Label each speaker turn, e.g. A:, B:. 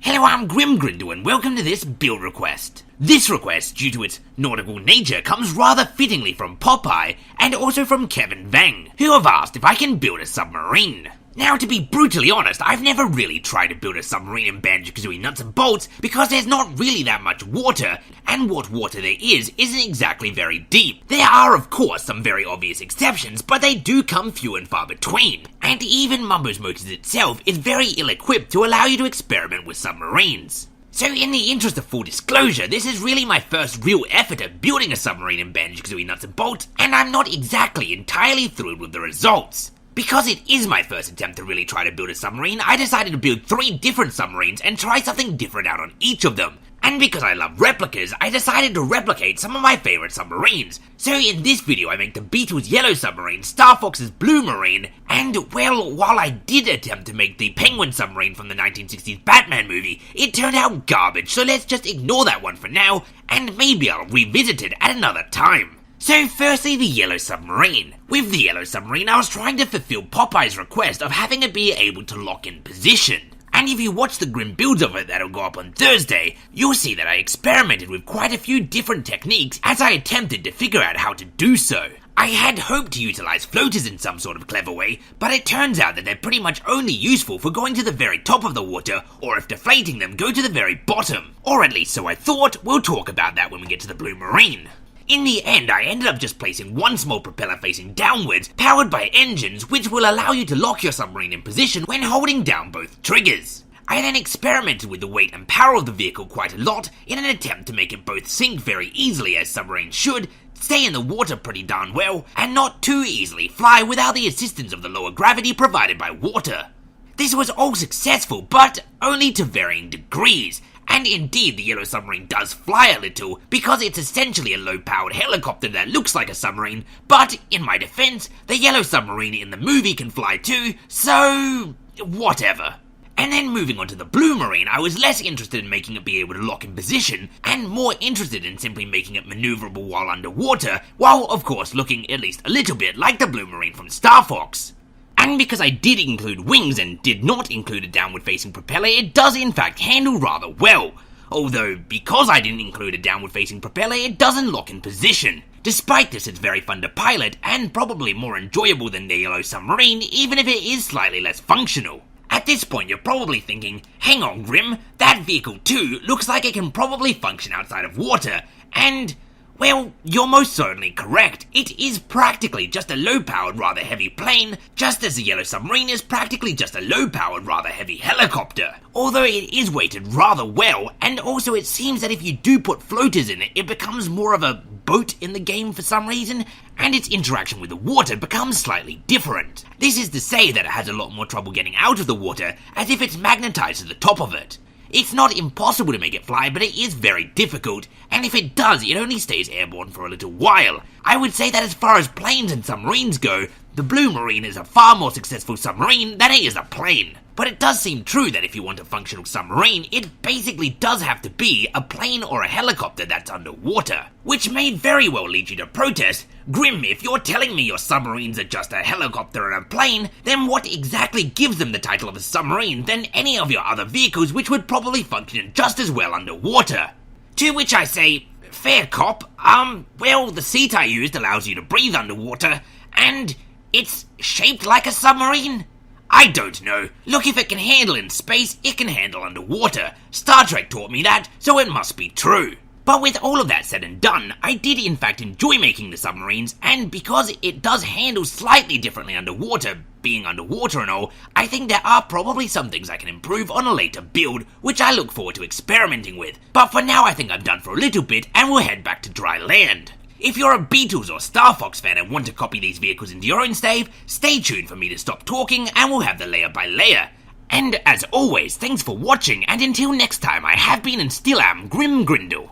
A: Hello, I'm Grim Grindle and welcome to this build request. This request, due to its nautical nature, comes rather fittingly from Popeye and also from Kevin Vang, who have asked if I can build a submarine. Now, to be brutally honest, I've never really tried to build a submarine in Banjo-Kazooie Nuts and Bolts because there's not really that much water, and what water there is isn't exactly very deep. There are, of course, some very obvious exceptions, but they do come few and far between. And even Mumbo's Motors itself is very ill-equipped to allow you to experiment with submarines. So in the interest of full disclosure, this is really my first real effort at building a submarine in Banjo-Kazooie Nuts and Bolts, and I'm not exactly entirely thrilled with the results. Because it is my first attempt to really try to build a submarine, I decided to build 3 different submarines and try something different out on each of them. And because I love replicas, I decided to replicate some of my favourite submarines. So in this video I make the Beatles Yellow Submarine, Star Fox's Blue Marine, and well, while I did attempt to make the Penguin Submarine from the 1960s Batman movie, it turned out garbage, so let's just ignore that one for now, and maybe I'll revisit it at another time. So firstly, the Yellow Submarine. With the Yellow Submarine, I was trying to fulfill Popeye's request of having it be able to lock in position. And if you watch the grim builds of it that'll go up on Thursday, you'll see that I experimented with quite a few different techniques as I attempted to figure out how to do so. I had hoped to utilize floaters in some sort of clever way, but it turns out that they're pretty much only useful for going to the very top of the water, or if deflating them, go to the very bottom. Or at least so I thought. We'll talk about that when we get to the Blue Marine. In the end, I ended up just placing one small propeller facing downwards, powered by engines, which will allow you to lock your submarine in position when holding down both triggers. I then experimented with the weight and power of the vehicle quite a lot in an attempt to make it both sink very easily as submarines should, stay in the water pretty darn well, and not too easily fly without the assistance of the lower gravity provided by water. This was all successful, but only to varying degrees. And indeed, the Yellow Submarine does fly a little, because it's essentially a low-powered helicopter that looks like a submarine, but in my defense, the Yellow Submarine in the movie can fly too, so whatever. And then moving on to the Blue Marine, I was less interested in making it be able to lock in position, and more interested in simply making it maneuverable while underwater, while of course looking at least a little bit like the Blue Marine from Star Fox. And because I did include wings and did not include a downward-facing propeller, it does in fact handle rather well. Although, because I didn't include a downward-facing propeller, it doesn't lock in position. Despite this, it's very fun to pilot, and probably more enjoyable than the Yellow Submarine, even if it is slightly less functional. At this point, you're probably thinking, hang on Grim, that vehicle too looks like it can probably function outside of water, and well, you're most certainly correct. It is practically just a low-powered, rather heavy plane, just as the Yellow Submarine is practically just a low-powered, rather heavy helicopter. Although it is weighted rather well, and also it seems that if you do put floaters in it, it becomes more of a boat in the game for some reason, and its interaction with the water becomes slightly different. This is to say that it has a lot more trouble getting out of the water, as if it's magnetized to the top of it. It's not impossible to make it fly, but it is very difficult, and if it does, it only stays airborne for a little while. I would say that as far as planes and submarines go, the Blue Marine is a far more successful submarine than it is a plane. But it does seem true that if you want a functional submarine, it basically does have to be a plane or a helicopter that's underwater. Which may very well lead you to protest, Grim, if you're telling me your submarines are just a helicopter and a plane, then what exactly gives them the title of a submarine than any of your other vehicles which would probably function just as well underwater? To which I say, fair cop, well, the seat I used allows you to breathe underwater, and it's shaped like a submarine? I don't know. Look, if it can handle in space, it can handle underwater. Star Trek taught me that, so it must be true. But with all of that said and done, I did in fact enjoy making the submarines, and because it does handle slightly differently underwater, being underwater and all, I think there are probably some things I can improve on a later build, which I look forward to experimenting with. But for now I think I'm done for a little bit, and we'll head back to dry land. If you're a Beatles or Star Fox fan and want to copy these vehicles into your own stave, stay tuned for me to stop talking and we'll have the layer by layer. And as always, thanks for watching, and until next time, I have been and still am Grim Grindle.